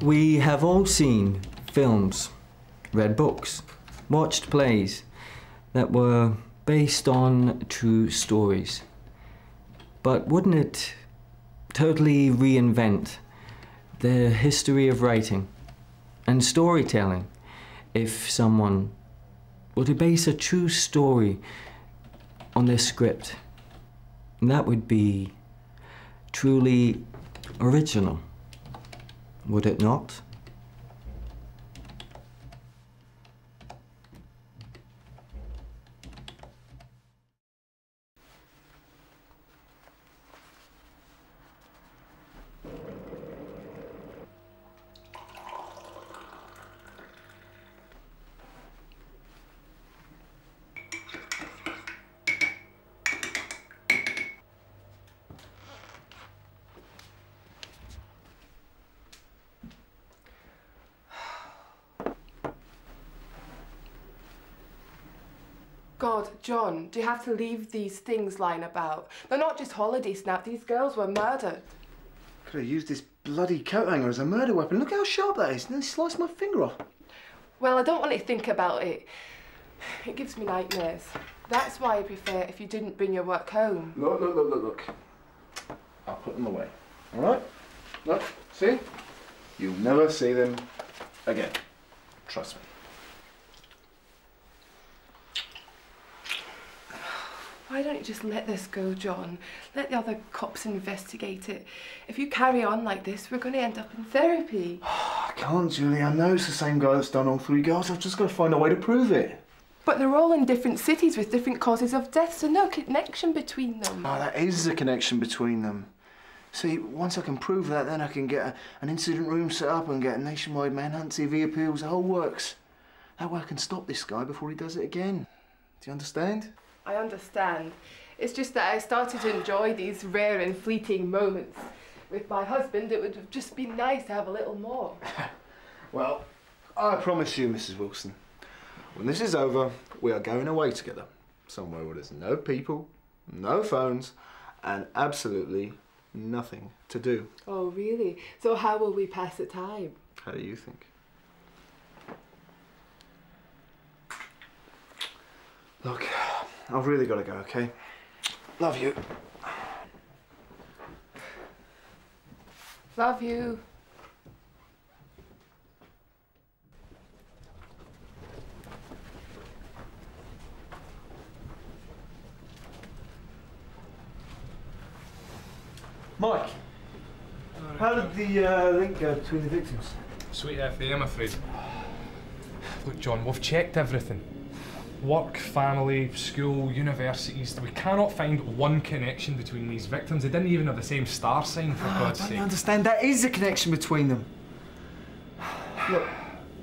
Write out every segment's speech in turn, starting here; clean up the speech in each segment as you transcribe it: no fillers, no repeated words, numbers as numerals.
We have all seen films, read books, watched plays that were based on true stories. But wouldn't it totally reinvent the history of writing and storytelling if someone were to base a true story on their script? That would be truly original, would it not? God, John, do you have to leave these things lying about? They're not just holiday snap, these girls were murdered. Could have used this bloody coat hanger as a murder weapon. Look how sharp that is. Nearly sliced my finger off. Well, I don't want to think about it. It gives me nightmares. That's why I prefer if you didn't bring your work home. Look. I'll put them away. All right? Look, see? You'll never see them again. Trust me. Why don't you just let this go, John? Let the other cops investigate it. If you carry on like this, we're going to end up in therapy. I can't, Julie. I know it's the same guy that's done all three girls. I've just got to find a way to prove it. But they're all in different cities with different causes of death, so no connection between them. Oh, that is a connection between them. See, once I can prove that, then I can get an incident room set up and get a nationwide manhunt, TV appeals, the whole works. That way I can stop this guy before he does it again. Do you understand? I understand. It's just that I started to enjoy these rare and fleeting moments. With my husband, it would have just been nice to have a little more. Well, I promise you, Mrs. Wilson, when this is over, we are going away together. Somewhere where there's no people, no phones, and absolutely nothing to do. Oh, really? So how will we pass the time? How do you think? Look, I've really got to go, okay? Love you. Love you. Mike, how did the link go between the victims? Sweet FA, I'm afraid. Look, John, we've checked everything. Work, family, school, universities. We cannot find one connection between these victims. They didn't even have the same star sign, for God's sake. I don't understand. That is a connection between them. Look,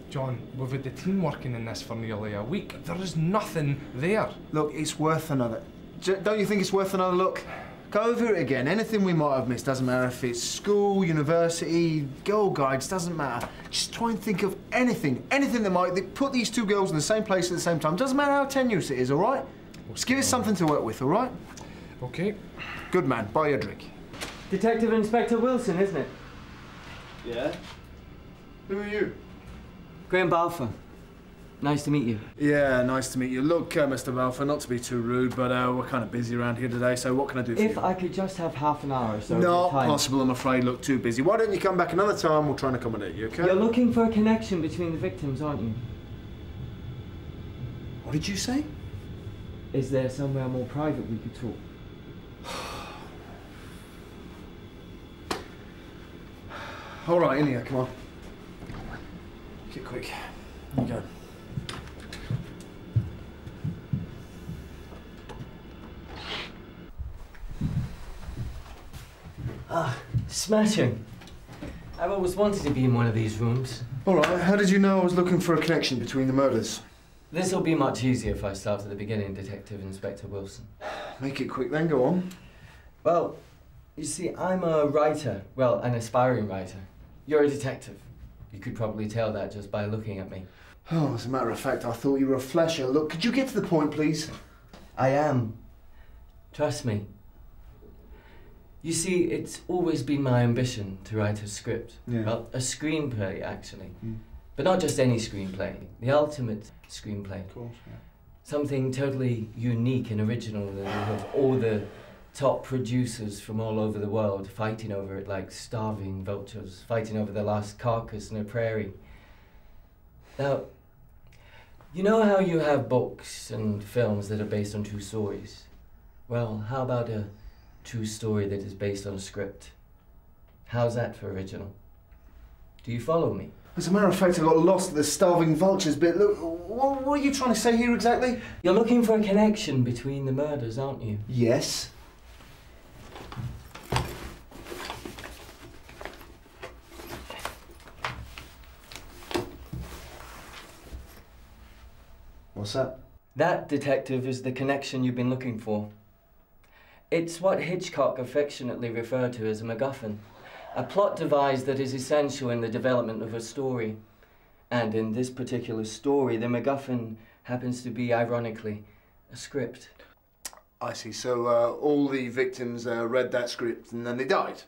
John, we've had the team working in this for nearly a week. There is nothing there. Look, it's worth another. Don't you think it's worth another look? Go over it again. Anything we might have missed, doesn't matter if it's school, university, girl guides, doesn't matter. Just try and think of anything that might put these two girls in the same place at the same time. Doesn't matter how tenuous it is, all right? Just give us something to work with, all right? Okay. Good man. Buy your drink. Detective Inspector Wilson, isn't it? Yeah? Who are you? Graham Balfour. Nice to meet you. Yeah, nice to meet you. Look, Mr. Balfour, not to be too rude, but we're kind of busy around here today, so what can I do for you? If I could just have half an hour or so. Not possible, I'm afraid. Look, too busy. Why don't you come back another time? We'll try and accommodate you, okay? You're looking for a connection between the victims, aren't you? What did you say? Is there somewhere more private we could talk? All right, in here, come on. Get quick. Here you go. Ah, smashing. I've always wanted to be in one of these rooms. All right, how did you know I was looking for a connection between the murders? This'll be much easier if I start at the beginning, Detective Inspector Wilson. Make it quick then, go on. Well, you see, I'm a writer. Well, an aspiring writer. You're a detective. You could probably tell that just by looking at me. Oh, as a matter of fact, I thought you were a flasher. Look, could you get to the point, please? I am. Trust me. You see, it's always been my ambition to write a script. Yeah. Well, a screenplay, actually. Mm. But not just any screenplay, the ultimate screenplay. Of course, yeah. Something totally unique and original that will have all the top producers from all over the world fighting over it like starving vultures, fighting over the last carcass in a prairie. Now, you know how you have books and films that are based on true stories? Well, how about a true story that is based on a script? How's that for original? Do you follow me? As a matter of fact, I got lost at the starving vultures bit. Look, what are you trying to say here exactly? You're looking for a connection between the murders, aren't you? Yes. What's that? That, detective, is the connection you've been looking for. It's what Hitchcock affectionately referred to as a MacGuffin, a plot device that is essential in the development of a story. And in this particular story, the MacGuffin happens to be, ironically, a script. I see. So all the victims read that script and then they died.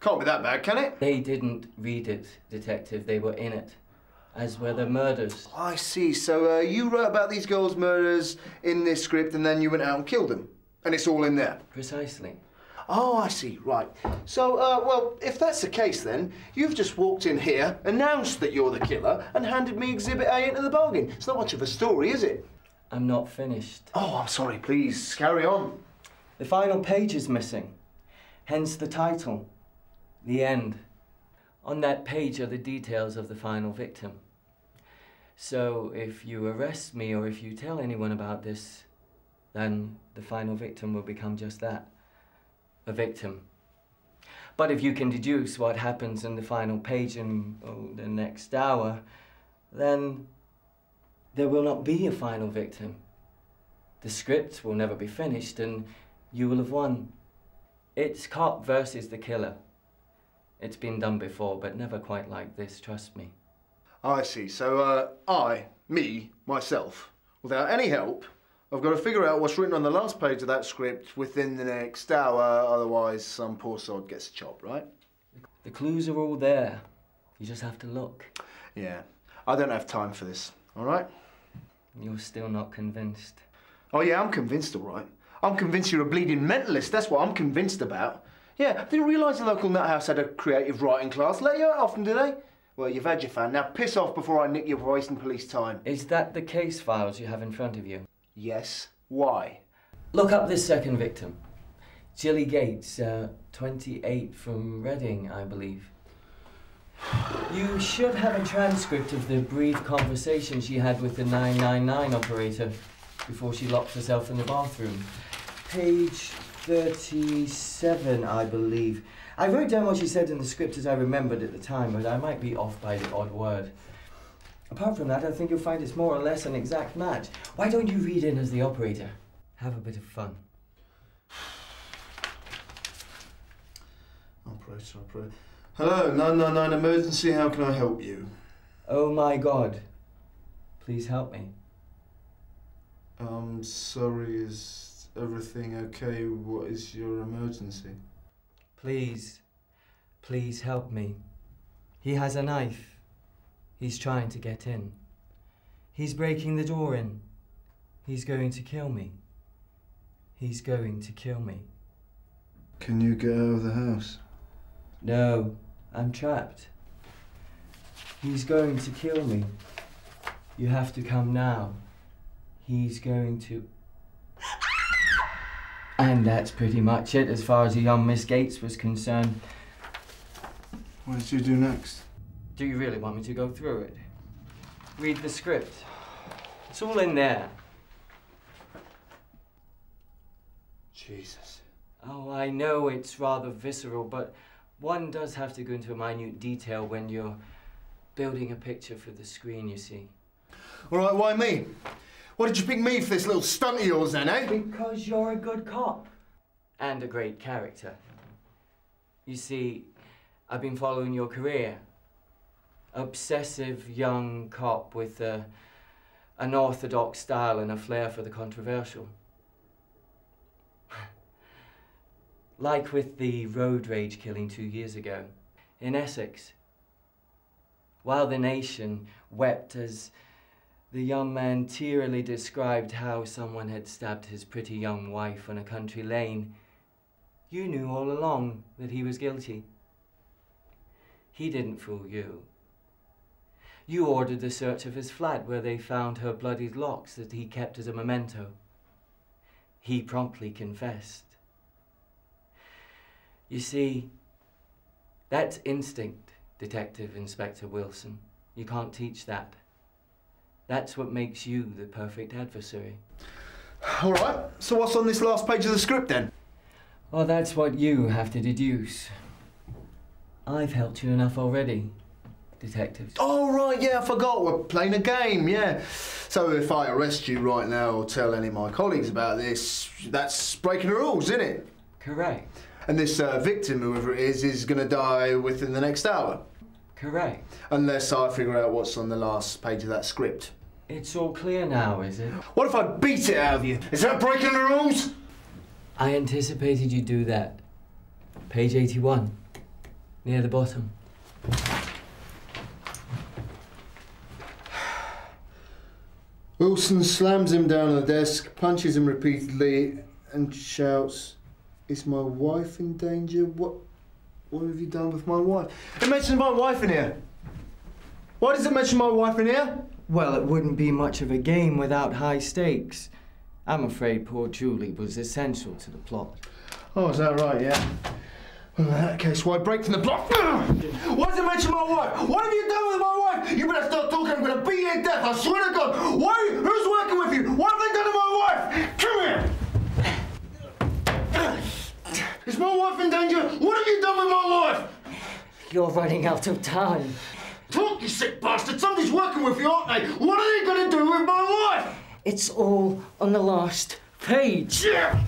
Can't be that bad, can it? They didn't read it, detective. They were in it, as were the murders. I see. So you wrote about these girls' murders in this script and then you went out and killed them. And it's all in there. Precisely. Oh, I see, right. So, well, if that's the case then, you've just walked in here, announced that you're the killer, and handed me Exhibit A into the bargain. It's not much of a story, is it? I'm not finished. Oh, I'm sorry, please, carry on. The final page is missing, hence the title, The End. On that page are the details of the final victim. So, if you arrest me or if you tell anyone about this, then the final victim will become just that. A victim. But if you can deduce what happens in the final page in the next hour, then there will not be a final victim. The script will never be finished and you will have won. It's cop versus the killer. It's been done before, but never quite like this, trust me. I see. So, myself, without any help, I've got to figure out what's written on the last page of that script within the next hour, otherwise some poor sod gets a chop, right? The clues are all there. You just have to look. Yeah. I don't have time for this, all right? You're still not convinced. Oh, yeah, I'm convinced, all right. I'm convinced you're a bleeding mentalist. That's what I'm convinced about. Yeah, didn't realise the local nut house had a creative writing class. Let you out often, do they? Well, you've had your fun. Now piss off before I nick your voice and police time. Is that the case files you have in front of you? Yes. Why? Look up this second victim. Jilly Gates, 28, from Reading, I believe. You should have a transcript of the brief conversation she had with the 999 operator before she locked herself in the bathroom. Page 37, I believe. I wrote down what she said in the script as I remembered at the time, but I might be off by the odd word. Apart from that, I think you'll find it's more or less an exact match. Why don't you read in as the operator? Have a bit of fun. Operator. Hello, 999 emergency, how can I help you? Oh my God. Please help me. Sorry, is everything okay? What is your emergency? Please help me. He has a knife. He's trying to get in. He's breaking the door in. He's going to kill me. He's going to kill me. Can you get out of the house? No, I'm trapped. He's going to kill me. You have to come now. He's going to... And that's pretty much it as far as the young Miss Gates was concerned. What did you do next? Do you really want me to go through it? Read the script. It's all in there. Jesus. Oh, I know it's rather visceral, but one does have to go into minute detail when you're building a picture for the screen, you see. All right, why me? Why did you pick me for this little stunt of yours then, eh? Because you're a good cop. And a great character. You see, I've been following your career. Obsessive young cop with an orthodox style and a flair for the controversial. Like with the road rage killing 2 years ago in Essex. While the nation wept as the young man tearily described how someone had stabbed his pretty young wife on a country lane, you knew all along that he was guilty. He didn't fool you. You ordered the search of his flat where they found her bloodied locks that he kept as a memento. He promptly confessed. You see, that's instinct, Detective Inspector Wilson. You can't teach that. That's what makes you the perfect adversary. All right, so what's on this last page of the script then? Well, that's what you have to deduce. I've helped you enough already, Detective. Oh, right, yeah, I forgot. We're playing a game, yeah. So if I arrest you right now or tell any of my colleagues about this, that's breaking the rules, isn't it? Correct. And this victim, whoever it is going to die within the next hour? Correct. Unless I figure out what's on the last page of that script. It's all clear now, is it? What if I beat it out of you? Is that breaking the rules? I anticipated you'd do that. Page 81, near the bottom. Wilson slams him down on the desk, punches him repeatedly, and shouts, "Is my wife in danger? What have you done with my wife?" It mentions my wife in here. Why does it mention my wife in here? Well, it wouldn't be much of a game without high stakes. I'm afraid poor Julie was essential to the plot. Oh, is that right, yeah? Well, in that case, why break from the plot? Why does it mention my wife? What have you done with my wife? You better stop talking, I'm gonna beat you to death, I swear to God! Why? Who's working with you? What have they done to my wife? Come here! Is my wife in danger? What have you done with my wife? You're running out of time. Talk, you sick bastard! Somebody's working with you, aren't they? What are they gonna do with my wife? It's all on the last page. Yeah.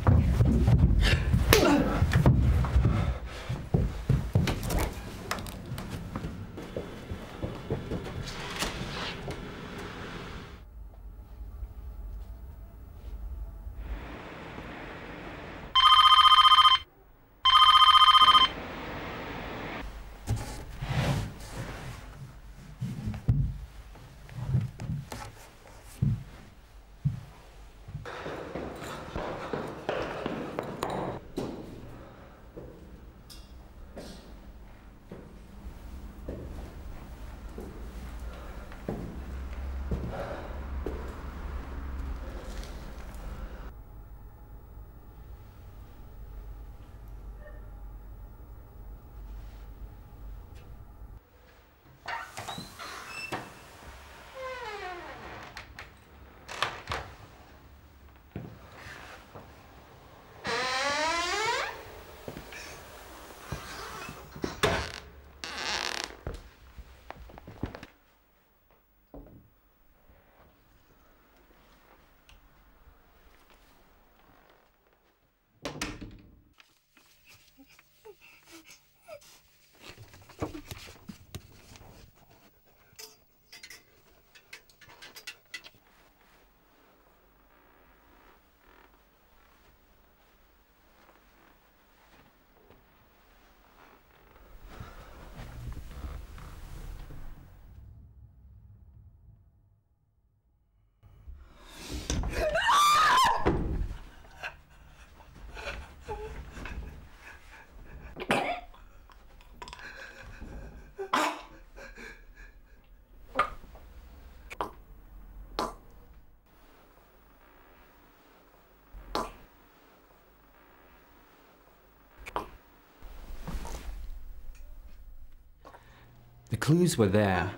The clues were there.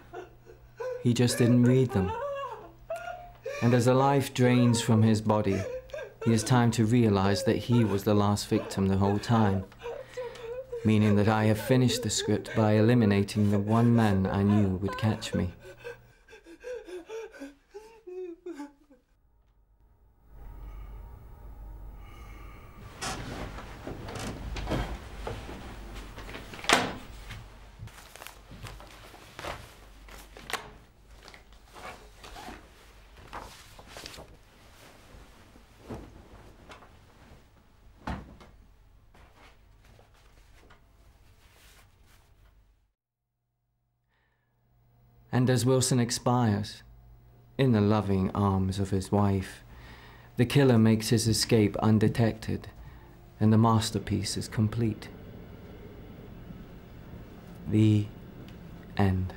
He just didn't read them. And as the life drains from his body, he has time to realize that he was the last victim the whole time. Meaning that I have finished the script by eliminating the one man I knew would catch me. And as Wilson expires, in the loving arms of his wife, the killer makes his escape undetected, and the masterpiece is complete. The end.